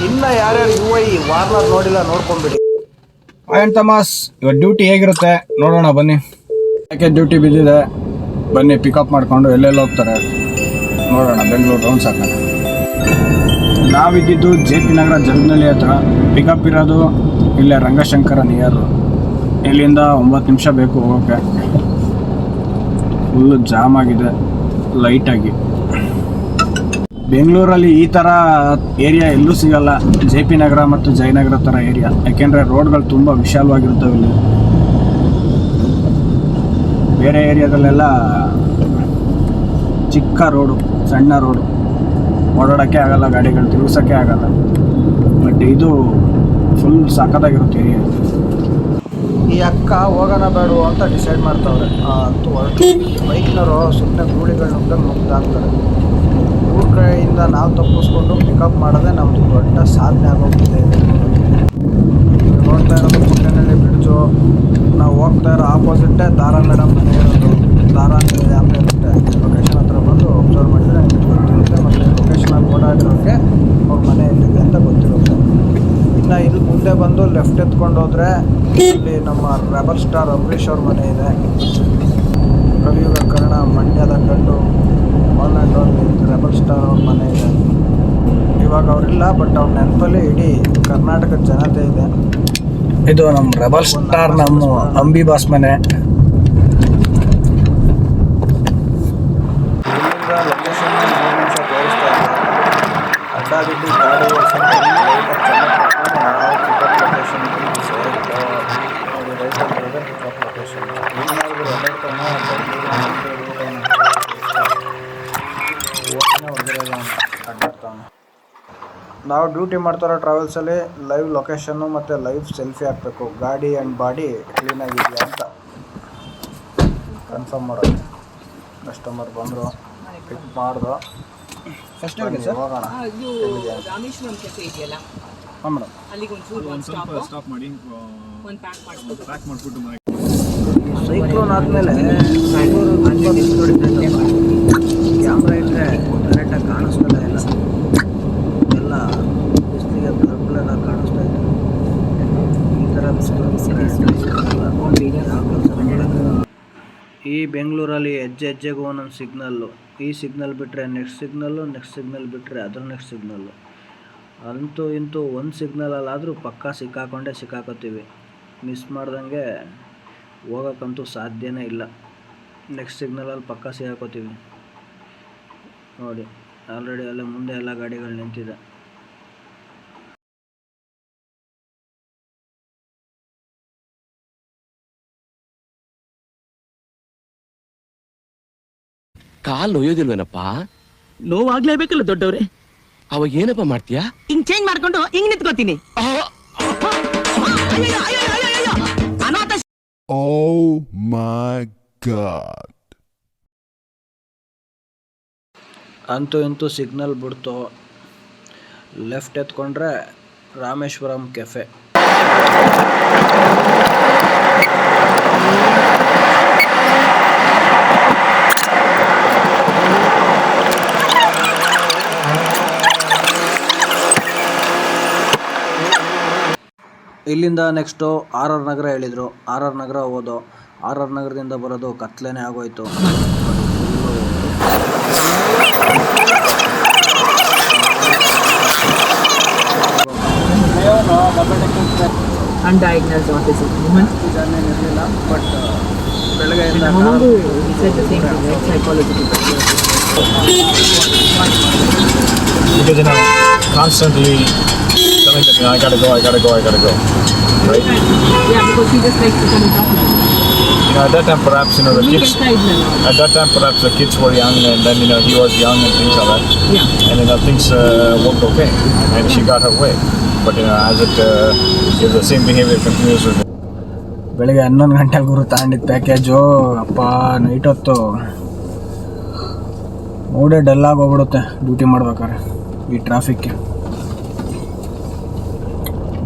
ಇನ್ನು ಯಾರ್ಯಾರು UI Warner ನೋಡಿಲ್ಲ ನೋಡ್ಕೊಂಬಿಡಿ. ಆ್ಯಂಡ್ ತಮಾಸ್ ಇವತ್ತು ಡ್ಯೂಟಿ ಹೇಗಿರುತ್ತೆ ನೋಡೋಣ ಬನ್ನಿ. ಯಾಕೆ ಡ್ಯೂಟಿ ಬಿದ್ದಿದೆ ಬನ್ನಿ, ಪಿಕಪ್ ಮಾಡಿಕೊಂಡು ಎಲ್ಲೆಲ್ಲಿ ಹೋಗ್ತಾರೆ ನೋಡೋಣ. ಬೆಂಗಳೂರು ರೌಂಡ್ಸ್ ಹಾಕೋಣ. ನಾವಿದ್ದಿದ್ದು JP ನಗರ ಜಗನಲ್ಲಿ ಹತ್ರ. ಪಿಕಪ್ ಇರೋದು ಇಲ್ಲೇ ರಂಗಶಂಕರ ನಿಯರು. ಇಲ್ಲಿಂದ 9 ನಿಮಿಷ ಬೇಕು ಹೋಗೋಕ್ಕೆ. ಫುಲ್ಲು ಜಾಮ್ ಆಗಿದೆ ಲೈಟಾಗಿ. ಬೆಂಗಳೂರಲ್ಲಿ ಈ ಥರ ಏರಿಯಾ ಎಲ್ಲೂ ಸಿಗಲ್ಲ, JP ನಗರ ಮತ್ತು ಜಯನಗರ ಥರ ಏರಿಯಾ. ಯಾಕೆಂದರೆ ರೋಡ್ಗಳು ತುಂಬ ವಿಶಾಲವಾಗಿರ್ತವೆ ಇಲ್ಲಿ. ಬೇರೆ ಏರಿಯಾದಲ್ಲೆಲ್ಲ ಚಿಕ್ಕ ರೋಡು, ಸಣ್ಣ ರೋಡು, ಓಡಾಡೋಕ್ಕೆ ಆಗಲ್ಲ, ಗಾಡಿಗಳು ತಿರುಗಿಸೋಕ್ಕೆ ಆಗಲ್ಲ. ಬಟ್ ಇದು ಫುಲ್ ಸಖತ್ತಾಗಿರುತ್ತೆ ಏರಿಯಾ. ಈ ಅಕ್ಕ ಹೋಗೋಣ ಬೇಡ ಅಂತ ಡಿಸೈಡ್ ಮಾಡ್ತಾವ್ರೆ ಅಂತೂ ಹೊರಟು. ಬೈಕ್ನವರು ಸುಮ್ಮನೆ ಗೂಳಿಗಳು ನುಗ್ಗಂಗೆ ನುಗ್ದಾಕ್ತಾರೆ. ಇವ್ರ ಕಡೆಯಿಂದ ನಾವು ತಪ್ಪಿಸ್ಕೊಂಡು ಪಿಕಪ್ ಮಾಡೋದೇ ನಮ್ಮದು ದೊಡ್ಡ ಸಾಧನೆ ಆಗೋಗ್ತಿದೆ. ನೋಡ್ತಾ ಇರೋದು ಪುಟ್ಟನಹಳ್ಳಿ ಬ್ರಿಡ್ಜು. ನಾವು ಹೋಗ್ತಾ ಇರೋ ಆಪೋಸಿಟ್ಟೇ ದಾರಾ ಮೇಡಮ್ ಮನೆ ಇರೋದು. ದಾರಾ ಆಮೇಲೆ ಇರುತ್ತೆ. ಲೊಕೇಶನ್ ಹತ್ರ ಬಂದು ಅಬ್ಸರ್ವ್ ಮಾಡಿದರೆ ನಿಮಗೆ ಗೊತ್ತಿರುತ್ತೆ. ಮತ್ತು ಲೊಕೇಶನಲ್ಲಿ ಓಡಾಡಿರೋಕ್ಕೆ ಅವ್ರ ಮನೆ ಎಲ್ಲಿದೆ ಅಂತ ಗೊತ್ತಿರುತ್ತೆ. ಇನ್ನು ಇಲ್ಲಿ ಮುಂದೆ ಬಂದು ಲೆಫ್ಟ್ ಎತ್ಕೊಂಡು ಹೋದರೆ ಇಲ್ಲಿ ನಮ್ಮ ರೆಬಲ್ ಸ್ಟಾರ್ ಅಂಬರೀಷ್ ಅವ್ರ ಮನೆ ಇದೆ. ಕಲಿಯುಗ ಕರ್ಣ, ಮಂಡ್ಯದ ಗಂಡು, all and all rebel star ಅವ್ರ ಮನೆ ಇದೆ. ಇವಾಗ ಅವರಿಲ್ಲ, ಬಟ್ ಅವ್ರ ನೆನಪಲ್ಲಿ ಇಡೀ ಕರ್ನಾಟಕದ ಜನತೆ ಇದೆ. ಇದು ನಮ್ಮ ರೆಬಲ್ ಸ್ಟಾರ್, ನಮ್ಮ ಅಂಬಿ ಬಾಸ್ ಮನೆ. ಇಲ್ಲಿಂದ ಲೊಕೇಶನ್ 3 ನಿಮಿಷ ತೋರಿಸ್ತಾ ಇದೆ. ಅಡ್ಡಾದಿಡ್ಡಿ ಗಾಡಿ ಓಡಿಸ್ಕೊಂಡು ನಾವು ಪಿಕಪ್ ಲೊಕೇಶನ್ ರೈಟಲ್ಲಿದೆ. ಪಿಕಪ್ ಲೊಕೇಶನ್ ಅಡ್ಡಾಡ್ತಾವನು. ನಾವು ಡ್ಯೂಟಿ ಮಾಡ್ತಾರೋ ಟ್ರಾವೆಲ್ಸಲ್ಲಿ ಲೈವ್ ಲೊಕೇಶನ್ನು ಮತ್ತು ಲೈವ್ ಸೆಲ್ಫಿ ಹಾಕಬೇಕು. ಗಾಡಿ ಆ್ಯಂಡ್ ಬಾಡಿ ಕ್ಲೀನಾಗಿದೆಯಾ ಅಂತ ಕನ್ಫರ್ಮ್ ಮಾಡೋದು. ಕಸ್ಟಮರ್ ಬಂದರು, ಪಿಕ್ ಮಾಡಿದ್ರು, ಹೋಗೋಣ. ಹಾಂ ಮೇಡಮ್, ಸೈಕ್ಲೋನ್ ಆದಮೇಲೆ ಕ್ಯಾಮ್ರಾ ಇಟ್ಟರೆ ಕರೆಕ್ಟಾಗಿ ಕಾಣಿಸ್ತಾ ಇಲ್ಲ. ಎಲ್ಲ ಬಿಸಿಲಿಗೆ ಬ್ಲರ್ ಕಾಣಿಸ್ತಾ ಇದೆ. ಈ ಥರ ಈ ಬೆಂಗಳೂರಲ್ಲಿ ಹೆಜ್ಜೆಗೂ ಒಂದೊಂದು ಸಿಗ್ನಲ್ಲು. ಈ ಸಿಗ್ನಲ್ ಬಿಟ್ಟರೆ ನೆಕ್ಸ್ಟ್ ಸಿಗ್ನಲ್ಲು, ನೆಕ್ಸ್ಟ್ ಸಿಗ್ನಲ್ ಬಿಟ್ಟರೆ ಅದ್ರ ನೆಕ್ಸ್ಟ್ ಸಿಗ್ನಲ್ಲು. ಅಂತೂ ಇಂತೂ ಒಂದು ಸಿಗ್ನಲಲ್ಲಾದರೂ ಪಕ್ಕಾ ಸಿಕ್ಕಾಕೋತೀವಿ. ಮಿಸ್ ಮಾಡ್ದಂಗೆ ಹೋಗೋಕ್ಕಂತೂ ಸಾಧ್ಯನೇ ಇಲ್ಲ. ನೆಕ್ಸ್ಟ್ ಸಿಗ್ನಲಲ್ಲಿ ಪಕ್ಕಾ ಸಿಕ್ಕಾಕೋತೀವಿ. ನೋಡಿ, ಆಲ್ರೆಡಿ ಅಲ್ಲೇ ಮುಂದೆ ಎಲ್ಲ ಗಾಡಿಗಳು ನಿಂತಿದೆ. ಕಾಲ್ ನೋಯೋದಿಲ್ವೇನಪ್ಪ? ನೋವಾಗ್ಲೇಬೇಕಲ್ಲ ದೊಡ್ಡವ್ರೆ. ಅವಾಗ ಏನಪ್ಪ ಮಾಡ್ತೀಯಾ? ಹಿಂಗ್ ಚೇಂಜ್ ಮಾಡ್ಕೊಂಡು ಹಿಂಗ್ ನಿಂತ್ಕೋತೀನಿ. Oh my God. ಅಂತೂ ಇಂತೂ ಸಿಗ್ನಲ್ ಬಿಡ್ತು. ಲೆಫ್ಟ್ ಎತ್ಕೊಂಡ್ರೆ ರಾಮೇಶ್ವರಂ ಕೆಫೆ. ಇಲ್ಲಿಂದ ನೆಕ್ಸ್ಟು RR ನಗರ ಹೇಳಿದರು. RR ನಗರ ಹೋದೋ. RR ನಗರದಿಂದ ಬರೋದು ಕತ್ಲೇನೆ ಆಗೋಯ್ತು. Undiagnosed autism. ಇರಲಿಲ್ಲ, ಬಟ್ ಬೆಳಗ್ಗೆಯಿಂದ He said the same thing, right? Psychology people. Because constantly telling them, I gotta go. Right? Yeah, because he just likes to come and talk to us. At that time perhaps, the kids. At that time perhaps the kids were young, and then he was young and things like that. Yeah. And things worked okay, and she got her way. But as it if the same behavior continues with. ಬೆಳಿಗ್ಗೆ 11 ಗಂಟೆಗೆ ಗುರು ತಗೊಂಡಿದ್ದು package. ಅಪ್ಪ night ಹೊತ್ತು ಮೂಡೇ ಡಲ್ಲಾಗಿ ಹೋಗ್ಬಿಡುತ್ತೆ duty ಮಾಡ್ಬೇಕಾದ್ರೆ ಈ ಟ್ರಾಫಿಕ್ಗೆ.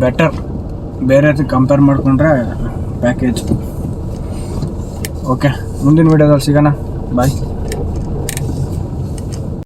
Better ಬೇರೆ compare ಮಾಡಿಕೊಂಡ್ರೆ ಪ್ಯಾಕೇಜ್. ಓಕೆ, ಮುಂದಿನ ವೀಡಿಯೋದಲ್ಲಿ ಸಿಗೋಣ. ಬಾಯ್.